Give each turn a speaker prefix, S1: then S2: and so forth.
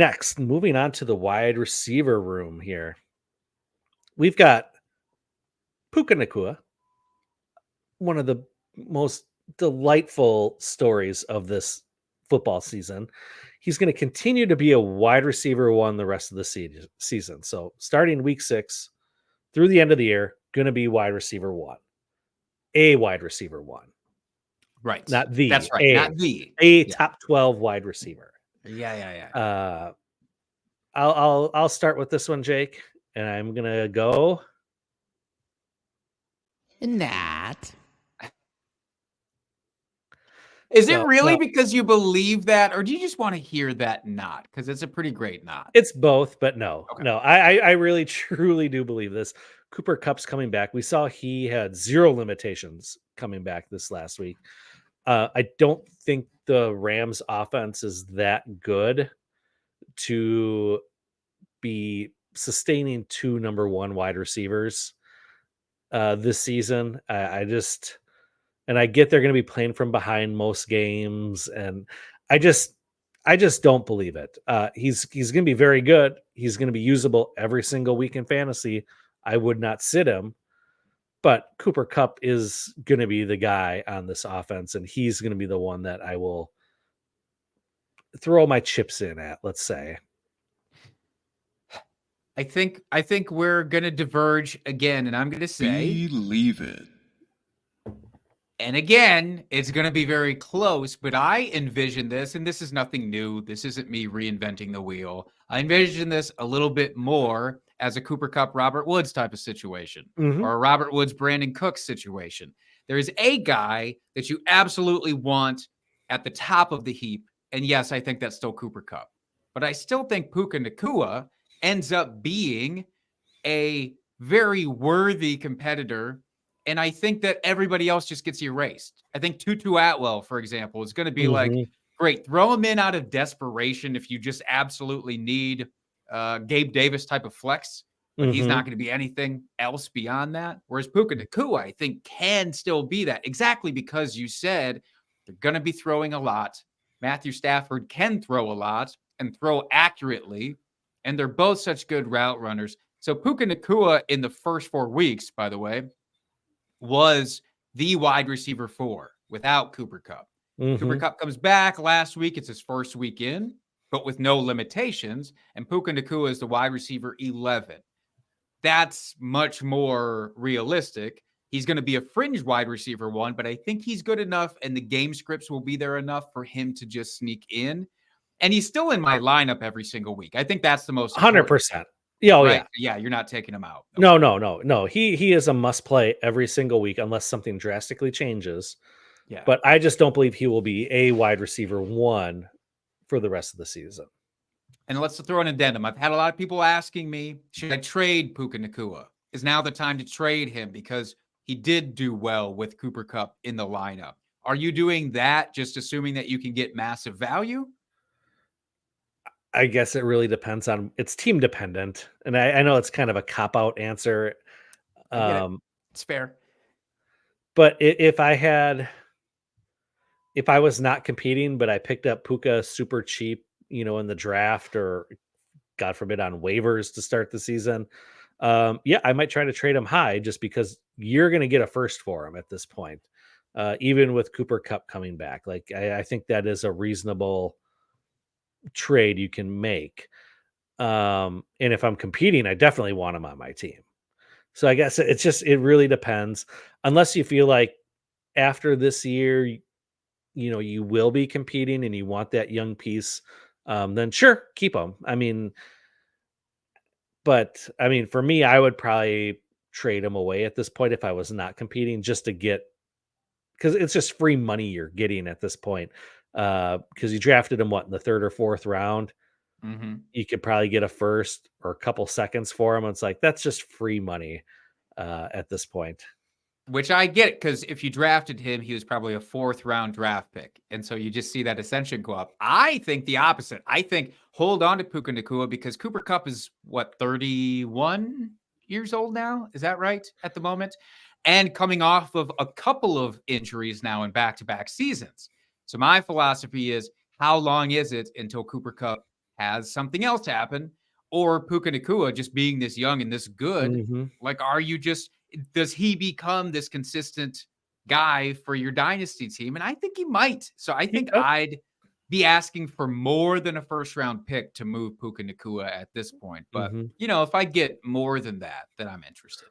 S1: Next, moving on to the wide receiver room here. We've got Puka Nacua, one of the most delightful stories of this football season. He's going to continue to be a wide receiver one the rest of the season. So starting week 6 through the end of the year, going to be wide receiver one, a wide receiver one,
S2: Right.
S1: not the
S2: That's right. Not the.
S1: a
S2: Yeah.
S1: top 12 wide receiver.
S2: Yeah.
S1: I'll start with this one, Jake, and I'm gonna go
S2: Nat. Is it
S1: so
S2: really
S1: well,
S2: because you believe that, or do you just want to hear that not? Because it's a pretty great not.
S1: it's both, but no,
S2: Okay.
S1: no, I really truly do believe this. Cooper Cup's coming back. We saw he had 0 limitations coming back this last week. I don't think the Rams offense is that good to be sustaining 2 number 1 wide receivers this season. And I get they're going to be playing from behind most games, and I just I just don't believe it. He's going to be very good. He's going to be usable every single week in fantasy. I would not sit him, but Cooper Cup is going to be the guy on this offense, and he's going to be the one that I will throw my chips in at. Let's say.
S2: I think we're gonna diverge again, and I'm gonna say
S3: Believe it.
S2: And again, it's going to be very close, but I envision this, and this is nothing new. This isn't me reinventing the wheel. I envision this a little bit more as a Cooper Cup, Robert Woods type of situation, or a Robert Woods, Brandon Cooks situation. There is a guy that you absolutely want at the top of the heap. And yes, I think that's still Cooper Cup. But I still think Puka Nacua ends up being a very worthy competitor. And I think that everybody else just gets erased. I think Tutu Atwell, for example, is going to be like, great, throw him in out of desperation if you just absolutely need Gabe Davis type of flex, but he's not going to be anything else beyond that. Whereas Puka Nacua, I think, can still be that exactly because you said they're going to be throwing a lot. Matthew Stafford can throw a lot and throw accurately, and they're both such good route runners. So Puka Nacua in the first 4 weeks, by the way, was the wide receiver 4 without Cooper Cup. Cooper Cup comes back last week. It's his first week in, but with no limitations. And Puka Nacua is the wide receiver 11. That's much more realistic. He's going to be a fringe wide receiver 1, but I think he's good enough and the game scripts will be there enough for him to just sneak in. And he's still in my lineup every single week. I think that's the most
S1: 100%. Yeah, oh,
S2: right?
S1: yeah.
S2: Yeah, you're not taking him out.
S1: Okay. No. He is a must play every single week unless something drastically changes.
S2: Yeah.
S1: But I just don't believe he will be a wide receiver 1 for the rest of the season.
S2: And let's throw an addendum. I've had a lot of people asking me, should I trade Puka Nacua? Is now the time to trade him because he did do well with Cooper Cup in the lineup? Are you doing that just assuming that you can get massive value?
S1: I guess it really depends on it's team dependent. And I know it's kind of a cop-out answer.
S2: I get it. It's fair.
S1: But if I was not competing, but I picked up Puka super cheap, in the draft or God forbid on waivers to start the season, yeah, I might try to trade him high just because you're going to get a first for him at this point. Even with Cooper Cup coming back, like I think that is a reasonable trade you can make. And if I'm competing, I definitely want him on my team. So I guess it really depends. Unless you feel like after this year, you will be competing and you want that young piece, then sure, keep them. For me, I would probably trade him away at this point if I was not competing just to get, because it's just free money you're getting at this point. Because you drafted him in the 3rd or 4th round. You could probably get a first or a couple seconds for him. It's like that's just free money at this point.
S2: Which I get, because if you drafted him, he was probably a 4th round draft pick. And so you just see that ascension go up. I think the opposite. I think hold on to Puka Nacua because Cooper Cup is, 31 years old now? Is that right at the moment? And coming off of a couple of injuries now in back-to-back seasons. So my philosophy is, how long is it until Cooper Cup has something else happen, or Puka Nacua just being this young and this good.
S1: Mhm.
S2: Like, does he become this consistent guy for your dynasty team? And I think he might. So I
S1: He
S2: think
S1: could.
S2: I'd be asking for more than a first round pick to move Puka Nacua at this point. But,
S1: Mhm.
S2: if I get more than that, then I'm interested.